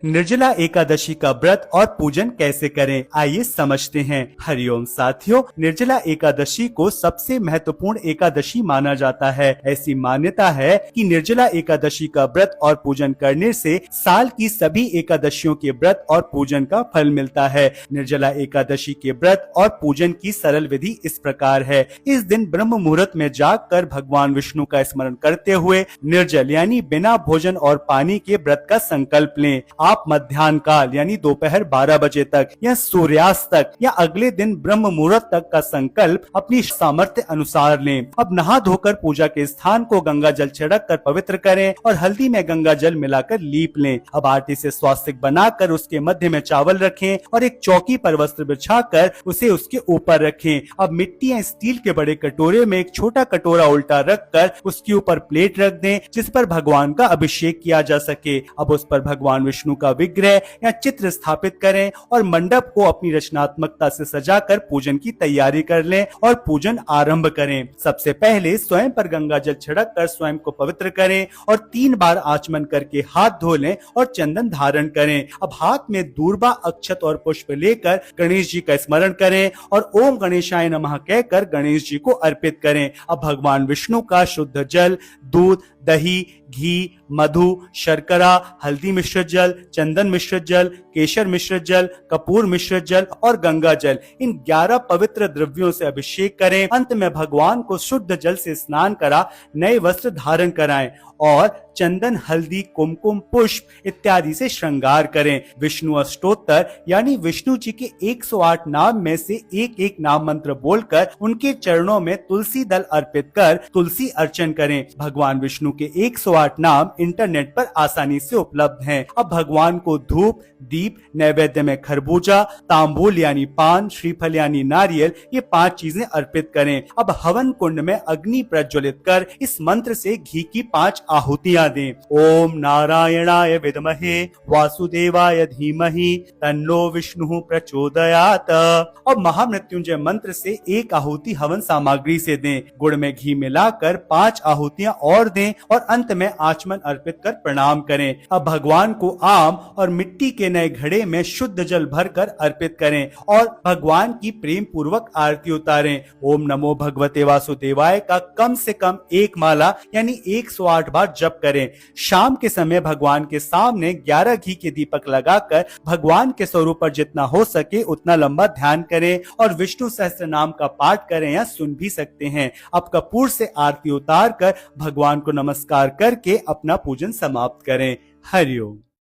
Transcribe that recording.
निर्जला एकादशी का व्रत और पूजन कैसे करें, आइए समझते हैं। हरिओम साथियों, निर्जला एकादशी को सबसे महत्वपूर्ण एकादशी माना जाता है। ऐसी मान्यता है कि निर्जला एकादशी का व्रत और पूजन करने से साल की सभी एकादशियों के व्रत और पूजन का फल मिलता है। निर्जला एकादशी के व्रत और पूजन की सरल विधि इस प्रकार है। इस दिन ब्रह्म मुहूर्त में जागकर भगवान विष्णु का स्मरण करते हुए निर्जल यानी बिना भोजन और पानी के व्रत का संकल्प लें। आप मध्याह्न काल यानी दोपहर 12 बजे तक या सूर्यास्त तक या अगले दिन ब्रह्म मुहूर्त तक का संकल्प अपनी सामर्थ्य अनुसार लें। अब नहा धोकर पूजा के स्थान को गंगा जल छिड़क कर पवित्र करें और हल्दी में गंगा जल मिलाकर लीप लें। अब आटे से स्वास्तिक बनाकर उसके मध्य में चावल रखें और एक चौकी पर वस्त्र बिछाकर उसे उसके ऊपर रखें। अब मिट्टी या स्टील के बड़े कटोरे में एक छोटा कटोरा उल्टा रखकर उसके ऊपर प्लेट रख दें जिस पर भगवान का अभिषेक किया जा सके। अब उस पर भगवान विष्णु का विग्रह या चित्र स्थापित करें और मंडप को अपनी रचनात्मकता से सजाकर पूजन की तैयारी कर लें और पूजन आरंभ करें। सबसे पहले स्वयं पर गंगा जल छिड़क कर स्वयं को पवित्र करें और 3 बार आचमन करके हाथ धो लें और चंदन धारण करें। अब हाथ में दूर्बा, अक्षत और पुष्प लेकर गणेश जी का स्मरण करें और ओम गणेशाय नमः कहकर गणेश जी को अर्पित करें। अब भगवान विष्णु का शुद्ध जल, दूध, दही, घी, मधु, शर्करा, हल्दी मिश्रित जल, चंदन मिश्रित जल, केशर मिश्रित जल, कपूर मिश्रित जल और गंगा जल, इन 11 पवित्र द्रव्यों से अभिषेक करें। अंत में भगवान को शुद्ध जल से स्नान करा नए वस्त्र धारण कराएं और चंदन, हल्दी, कुमकुम, पुष्प इत्यादि से श्रृंगार करें। विष्णु अष्टोत्तर यानी विष्णु जी के 108 नाम में से एक एक नाम मंत्र बोलकर उनके चरणों में तुलसी दल अर्पित कर तुलसी अर्चन करें। भगवान विष्णु के 108 नाम इंटरनेट पर आसानी से उपलब्ध हैं। अब भगवान को धूप, दीप, नैवेद्य में खरबूजा, तांबूल यानी पान, श्रीफल यानी नारियल, ये 5 चीजें अर्पित करें। अब हवन कुंड में अग्नि प्रज्वलित कर इस मंत्र से घी की 5 आहुतियां दें। ओम नारायणाय विद्महे वासुदेवाय धीमहि तन्नो विष्णु प्रचोदयात। और महामृत्युंजय मंत्र से 1 आहुति हवन सामग्री से दें। गुड़ में घी मिलाकर 5 आहुतियां और दें और अंत में आचमन अर्पित कर प्रणाम करें। अब भगवान को आम और मिट्टी के नए घड़े में शुद्ध जल भरकर अर्पित करें और भगवान की प्रेम पूर्वक आरती उतारें। ओम नमो भगवते वासुदेवाय का कम से कम 1 माला यानी 108 बार जप करें। शाम के समय भगवान के सामने 11 घी के दीपक लगाकर भगवान के स्वरूप पर जितना हो सके उतना लंबा ध्यान करें और विष्णु सहस्त्र नाम का पाठ करें या सुन भी सकते हैं। अब कपूर से आरती उतार कर भगवान को नमस्कार करके अपना पूजन समाप्त करें। हरिओम।